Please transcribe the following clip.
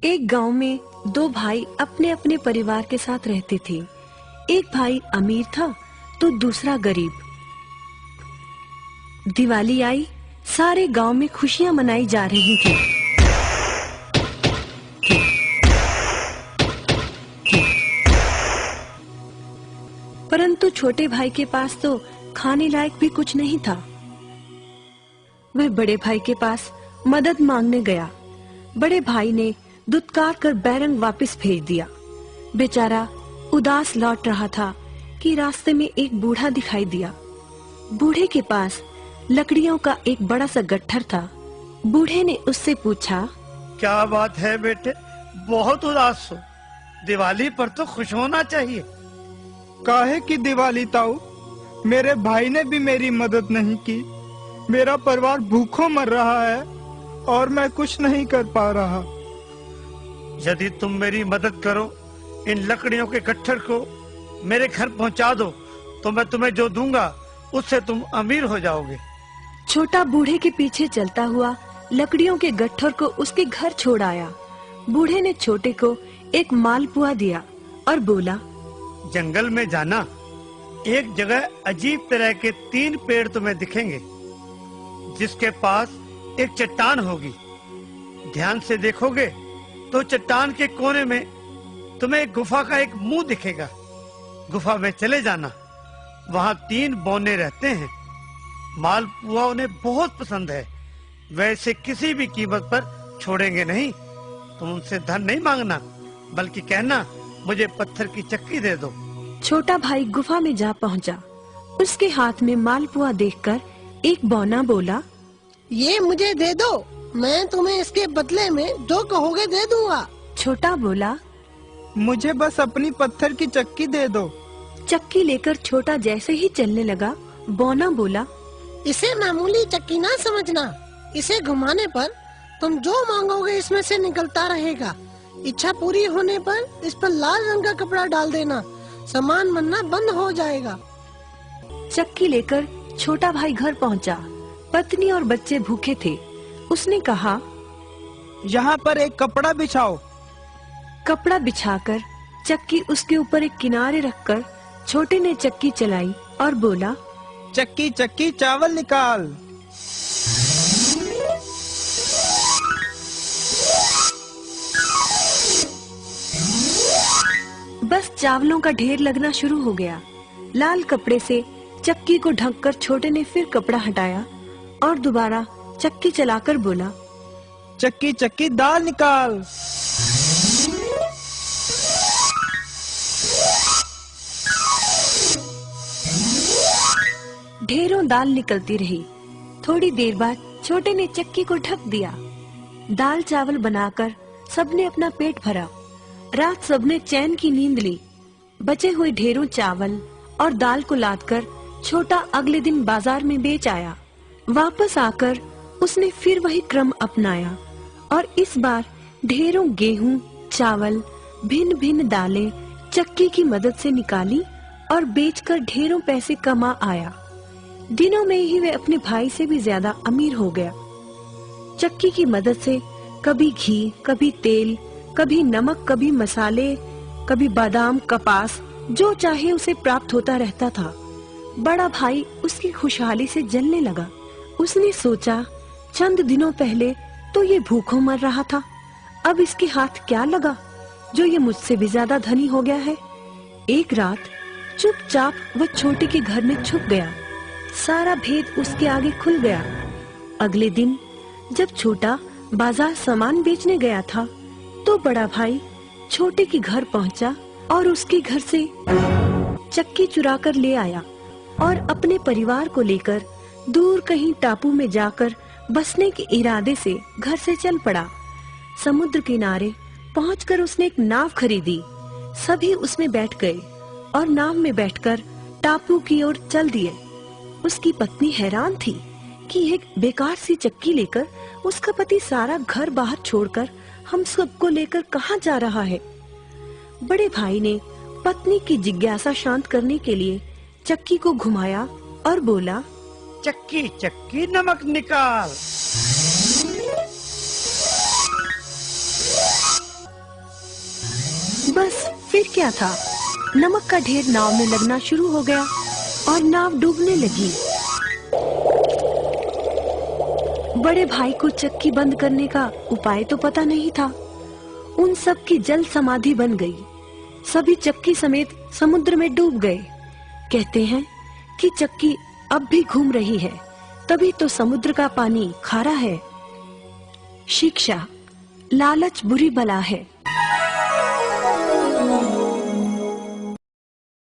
एक गांव में दो भाई अपने अपने परिवार के साथ रहते थे। एक भाई अमीर था तो दूसरा गरीब। दिवाली आई, सारे गांव में खुशियां मनाई जा रही थी। परंतु छोटे भाई के पास तो खाने लायक भी कुछ नहीं था। वह बड़े भाई के पास मदद मांगने गया। बड़े भाई ने दुत्कार कर बैरंग वापस भेज दिया। बेचारा उदास लौट रहा था कि रास्ते में एक बूढ़ा दिखाई दिया। बूढ़े के पास लकड़ियों का एक बड़ा सा गट्ठर था। बूढ़े ने उससे पूछा, क्या बात है बेटे, बहुत उदास हो? दिवाली पर तो खुश होना चाहिए। काहे की दिवाली ताऊ, मेरे भाई ने भी मेरी मदद नहीं की। मेरा परिवार भूखों मर रहा है और मैं कुछ नहीं कर पा रहा। यदि तुम मेरी मदद करो, इन लकड़ियों के गट्ठर को मेरे घर पहुंचा दो, तो मैं तुम्हें जो दूंगा उससे तुम अमीर हो जाओगे। छोटा बूढ़े के पीछे चलता हुआ लकड़ियों के गट्ठर को उसके घर छोड़ आया। बूढ़े ने छोटे को एक मालपुआ दिया और बोला, जंगल में जाना, एक जगह अजीब तरह के 3 पेड़ तुम्हें दिखेंगे, जिसके पास एक चट्टान होगी। ध्यान से देखोगे तो चट्टान के कोने में तुम्हें एक गुफा का एक मुंह दिखेगा। गुफा में चले जाना, वहाँ 3 बौने रहते हैं। मालपुआ उन्हें बहुत पसंद है, वैसे किसी भी कीमत पर छोड़ेंगे नहीं। तुम उनसे धन नहीं मांगना, बल्कि कहना मुझे पत्थर की चक्की दे दो। छोटा भाई गुफा में जा पहुंचा। उसके हाथ में मालपुआ देखकर एक बौना बोला, ये मुझे दे दो, मैं तुम्हें इसके बदले में जो कहोगे दे दूंगा। छोटा बोला, मुझे बस अपनी पत्थर की चक्की दे दो। चक्की लेकर छोटा जैसे ही चलने लगा, बौना बोला, इसे मामूली चक्की ना समझना। इसे घुमाने पर तुम जो मांगोगे इसमें से निकलता रहेगा। इच्छा पूरी होने पर इस पर लाल रंग का कपड़ा डाल देना, सामान बनना बंद हो जाएगा। चक्की लेकर छोटा भाई घर पहुंचा। पत्नी और बच्चे भूखे थे। उसने कहा, यहाँ पर एक कपड़ा बिछाओ। कपड़ा बिछाकर चक्की उसके ऊपर एक किनारे रखकर छोटे ने चक्की चलाई और बोला, चक्की चक्की चावल निकाल। बस चावलों का ढेर लगना शुरू हो गया। लाल कपड़े से चक्की को ढककर छोटे ने फिर कपड़ा हटाया और दोबारा चक्की चलाकर बोला, चक्की चक्की दाल निकाल। ढेरों दाल निकलती रही। थोड़ी देर बाद छोटे ने चक्की को ढक दिया। दाल चावल बनाकर सबने अपना पेट भरा। रात सबने चैन की नींद ली। बचे हुए ढेरों चावल और दाल को लादकर छोटा अगले दिन बाजार में बेच आया। वापस आकर उसने फिर वही क्रम अपनाया और इस बार ढेरों गेहूं, चावल, भिन्न भिन्न दालें चक्की की मदद से निकाली और बेचकर ढेरों पैसे कमा आया। दिनों में ही वे अपने भाई से भी ज्यादा अमीर हो गया। चक्की की मदद से कभी घी, कभी तेल, कभी नमक, कभी मसाले, कभी बादाम, कपास, जो चाहे उसे प्राप्त होता रहता था। बड़ा भाई उसकी खुशहाली से जलने लगा। उसने सोचा, चंद दिनों पहले तो ये भूखों मर रहा था, अब इसके हाथ क्या लगा जो ये मुझसे भी ज्यादा धनी हो गया है। एक रात चुपचाप वह छोटे के घर में छुप गया। सारा भेद उसके आगे खुल गया। अगले दिन जब छोटा बाजार सामान बेचने गया था, तो बड़ा भाई छोटे के घर पहुंचा और उसके घर से चक्की चुरा कर ले आया और अपने परिवार को लेकर दूर कहीं टापू में जाकर बसने के इरादे से घर से चल पड़ा। समुद्र किनारे पहुंचकर उसने एक नाव खरीदी। सभी उसमें बैठ गए और नाव में बैठकर टापू की ओर चल दिए। उसकी पत्नी हैरान थी कि एक बेकार सी चक्की लेकर उसका पति सारा घर बाहर छोड़कर हम सबको लेकर कहाँ जा रहा है। बड़े भाई ने पत्नी की जिज्ञासा शांत करने के लिए चक्की को घुमाया और बोला, चक्की चक्की नमक निकाल। बस फिर क्या था, नमक का ढेर नाव में लगना शुरू हो गया और नाव डूबने लगी। बड़े भाई को चक्की बंद करने का उपाय तो पता नहीं था। उन सब की जल समाधि बन गई। सभी चक्की समेत समुद्र में डूब गए। कहते हैं कि चक्की अब भी घूम रही है, तभी तो समुद्र का पानी खारा है। शिक्षा, लालच बुरी बला है।